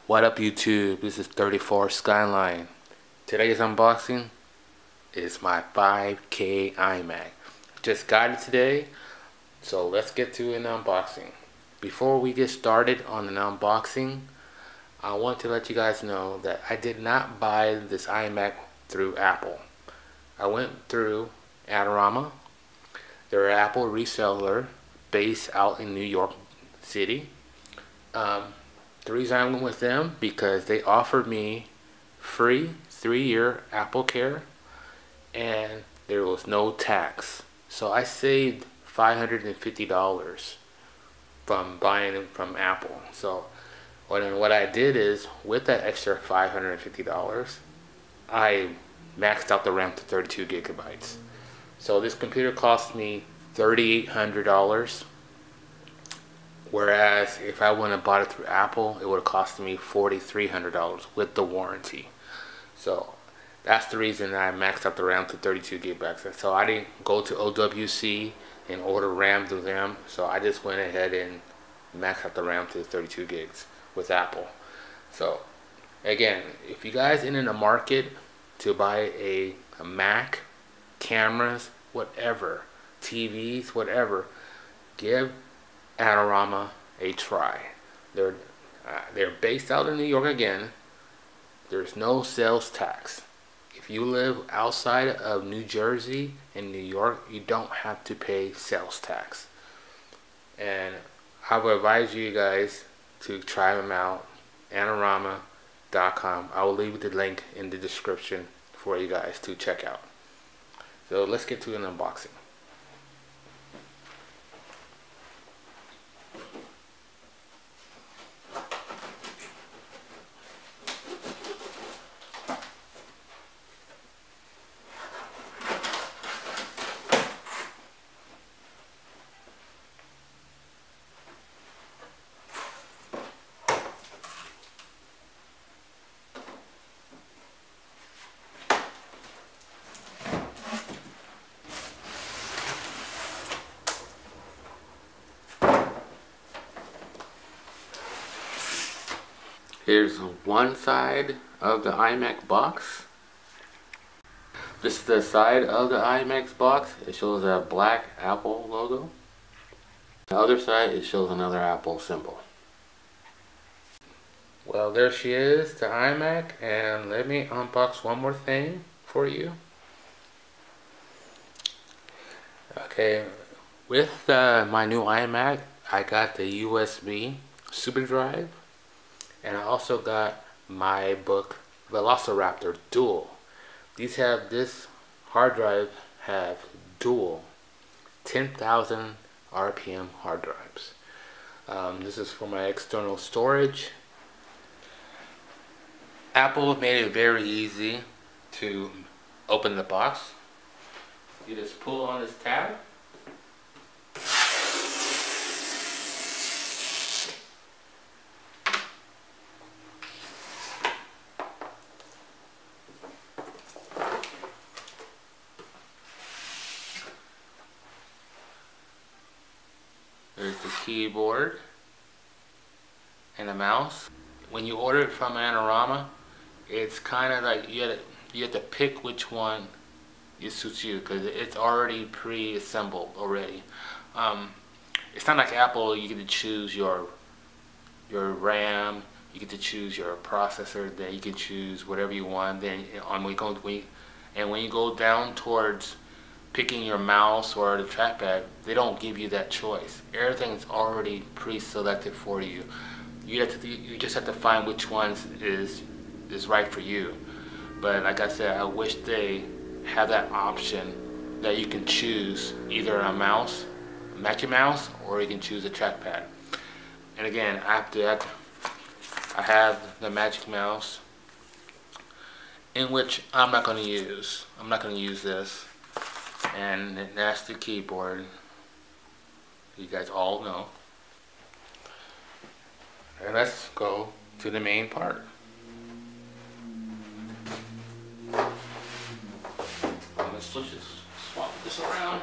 What up YouTube, this is 34 Skyline. Today's unboxing is my 5K iMac. Just got it today, so let's get to an unboxing. Before we get started on an unboxing, I want to let you guys know that I did not buy this iMac through Apple. I went through Adorama. They're an Apple reseller based out in New York City. The reason I went with them because they offered me free 3-year Apple Care and there was no tax. So I saved $550 from buying them from Apple. So what I did is, with that extra $550, I maxed out the RAM to 32 gigabytes. So this computer cost me $3,800. Whereas if I wouldn't have bought it through Apple, it would have cost me $4,300 with the warranty. So that's the reason I maxed out the RAM to 32 gigabytes. So I didn't go to OWC and order RAM through them. So I just went ahead and maxed out the RAM to 32 gigs with Apple. So again, if you guys are in the market to buy a Mac, cameras, whatever, TVs, whatever, give Adorama a try. They're based out in New York again. There's no sales tax. If you live outside of New Jersey and New York, you don't have to pay sales tax. And I would advise you guys to try them out. Adorama.com. I will leave the link in the description for you guys to check out. So let's get to an unboxing. Here's one side of the iMac box. This is the side of the iMac box. It shows a black Apple logo. The other side, it shows another Apple symbol. Well, there she is, the iMac, and let me unbox one more thing for you. Okay, with my new iMac, I got the USB super drive. And I also got my book VelociRaptor Duo. This hard drive have dual 10,000 RPM hard drives. This is for my external storage. Apple made it very easy to open the box. You just pull on this tab. There's the keyboard and a mouse. When you order it from Adorama, it's kind of like you have to pick which one suits you because it's already pre-assembled already. It's not like Apple. You get to choose your RAM, you get to choose your processor, then you can choose whatever you want. Then when you go down towards picking your mouse or the trackpad, they don't give you that choice. Everything's already pre-selected for you. You just have to find which one is right for you. But like I said, I wish they have that option that you can choose either a mouse, a magic mouse, or you can choose a trackpad. And again, after that, I have the magic mouse, in which I'm not going to use. I'm not going to use this. And that's the keyboard. You guys all know. And let's go to the main part. Let's swap this around.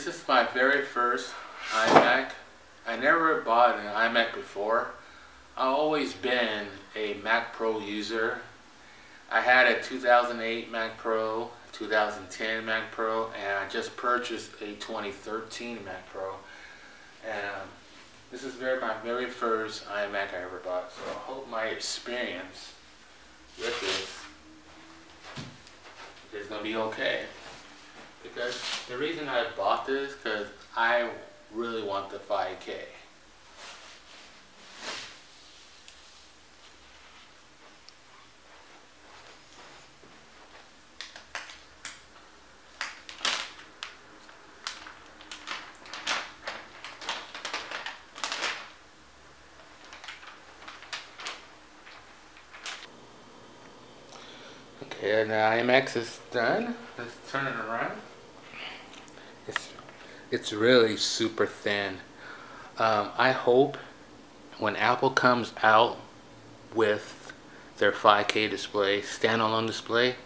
This is my very first iMac. I never bought an iMac before. I've always been a Mac Pro user. I had a 2008 Mac Pro, 2010 Mac Pro, and I just purchased a 2013 Mac Pro. And this is my very first iMac I ever bought. So I hope my experience with this is going to be okay. Because the reason I bought this, because I really want the 5K. Okay, and the iMac is done. Let's turn it around. It's really super thin. I hope when Apple comes out with their 5K display, standalone display,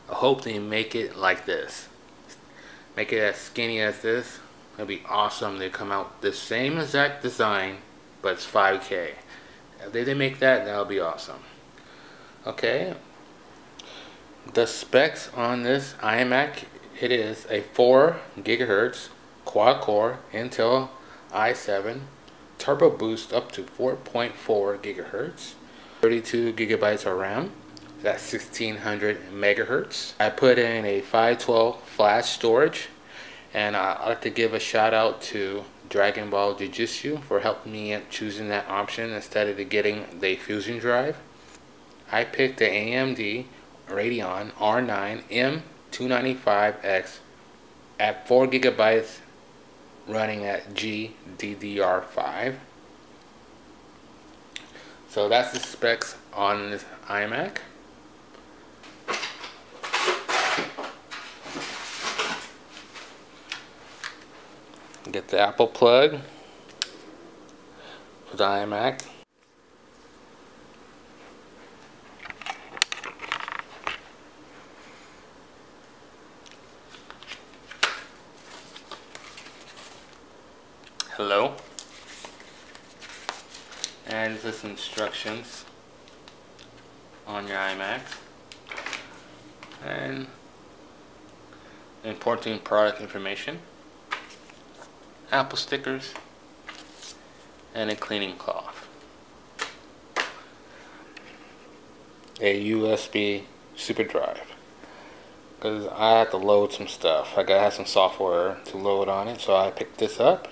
I hope they make it like this. Make it as skinny as this. That'd be awesome. They come out the same exact design, but it's 5K. If they make that, that'll be awesome. Okay. The specs on this iMac, it is a 4 GHz quad-core Intel i7 turbo boost up to 4.4 GHz, 32 GB of RAM. That's 1600 megahertz. I put in a 512 flash storage, and I'd like to give a shout out to Dragon Ball Jiu-Jitsu for helping me in choosing that option instead of getting the Fusion drive. I picked the AMD Radeon R9 M295X at 4 GB running at GDDR5. So that's the specs on this iMac. Get the Apple plug for the iMac. Hello. And this instructions on your iMac. And important product information. Apple stickers. And a cleaning cloth. A USB super drive. Because I have to load some stuff. I gotta have some software to load on it, so I picked this up.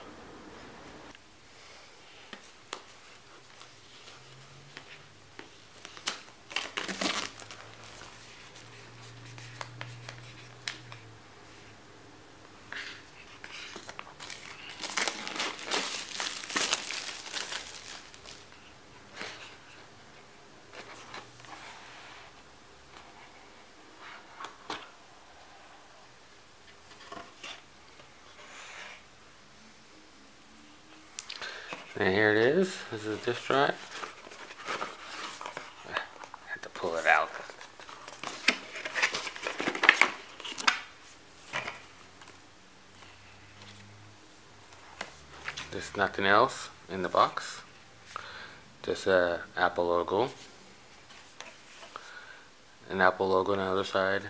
And here it is. This is a disk drive. I had to pull it out. There's nothing else in the box. Just a Apple logo. An Apple logo on the other side.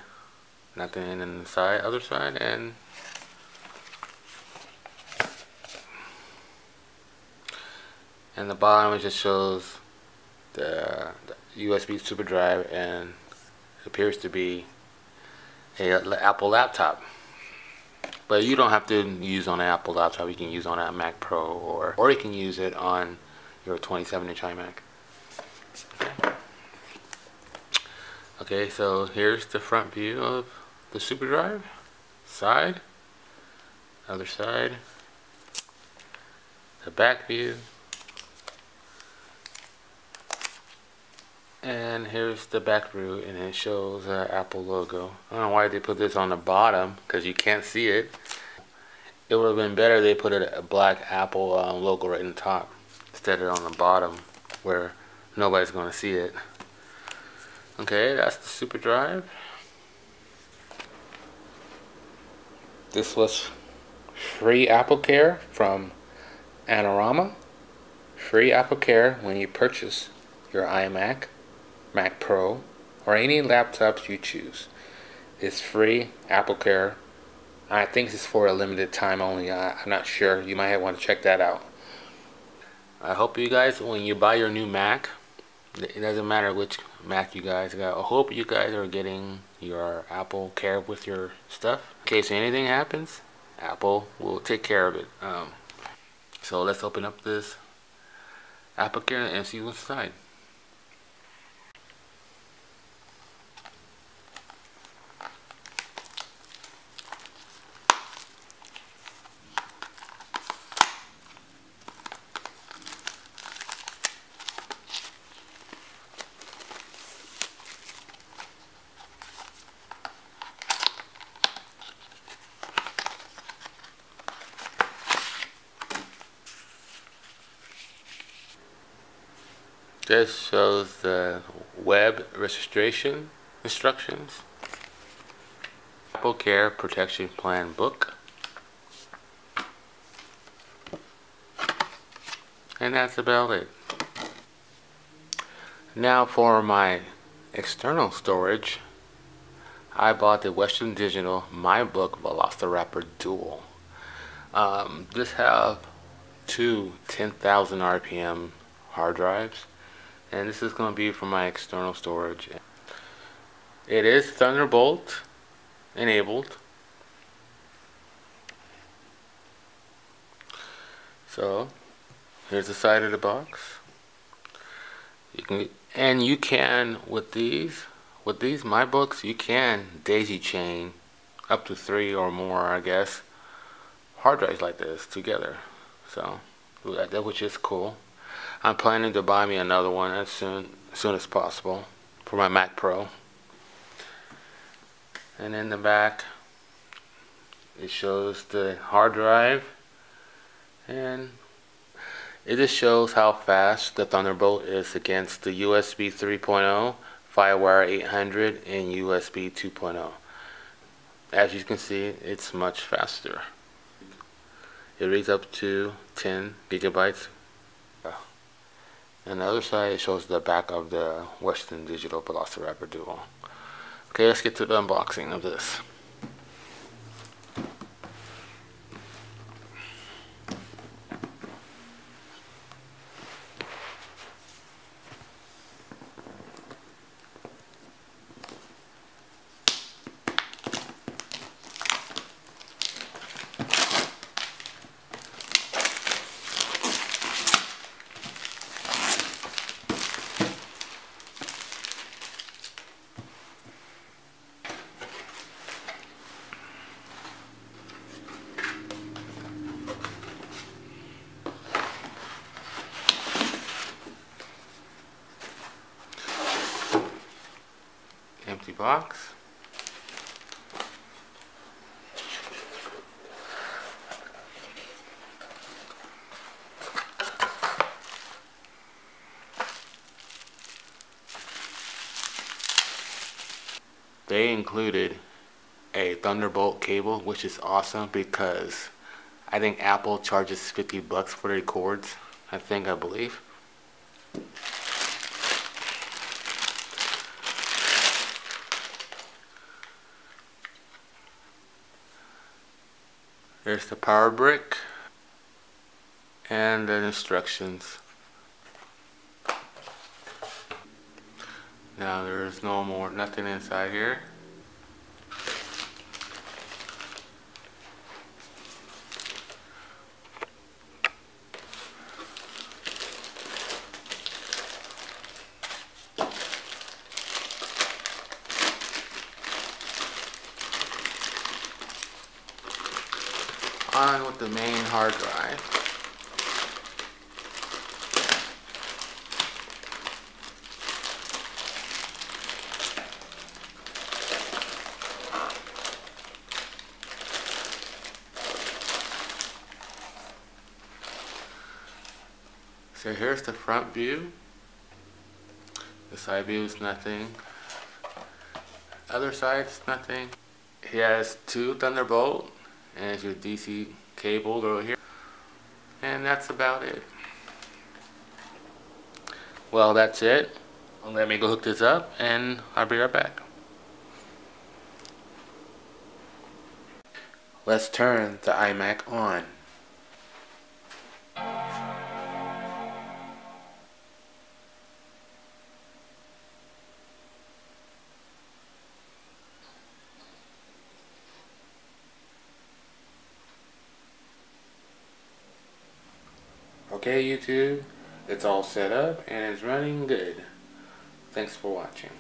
Nothing in the side, other side, and the bottom, it just shows the USB super drive, and it appears to be a Apple laptop. But you don't have to use on an Apple laptop. You can use on a Mac Pro, or you can use it on your 27-inch iMac. Okay, so here's the front view of the super drive. Side, other side, the back view. And here's the back view, and it shows the Apple logo. I don't know why they put this on the bottom, because you can't see it. It would have been better if they put a black Apple logo right in the top instead of on the bottom where nobody's going to see it. Okay, that's the super drive. This was free Apple Care from Anorama. Free Apple Care when you purchase your iMac, Mac Pro, or any laptops you choose. It's free Apple Care. I think it's for a limited time only. I'm not sure. You might want to check that out. I hope you guys, when you buy your new Mac, it doesn't matter which Mac you guys got, I hope you guys are getting your Apple Care with your stuff. In case anything happens, Apple will take care of it. So let's open up this Apple Care and see what's inside. This shows the web registration instructions. Apple Care Protection Plan book. And that's about it. Now for my external storage, I bought the Western Digital My Book VelociRaptor Duo. This have two 10,000 RPM hard drives, and this is going to be for my external storage. It is Thunderbolt enabled. So here's the side of the box. You can with these My Books, you can daisy chain up to 3 or more, I guess, hard drives like this together. So that, which is cool. I'm planning to buy me another one as soon as possible for my Mac Pro. And in the back, it shows the hard drive, and it just shows how fast the Thunderbolt is against the USB 3.0, FireWire 800, and USB 2.0. As you can see, it's much faster. It reads up to 10 gigabytes. And the other side, it shows the back of the Western Digital VelociRaptor Duo. Okay, let's get to the unboxing of this. Empty box. They included a Thunderbolt cable, which is awesome because I think Apple charges $50 for their cords. I believe. There's the power brick and the instructions. Now there's nothing inside here. On with the main hard drive. So here's the front view. The side view is nothing. Other side is nothing. He has two Thunderbolt and your DC cable over here. And that's about it. Well, that's it. Let me go hook this up and I'll be right back. Let's turn the iMac on. Okay, YouTube, it's all set up and it's running good. Thanks for watching.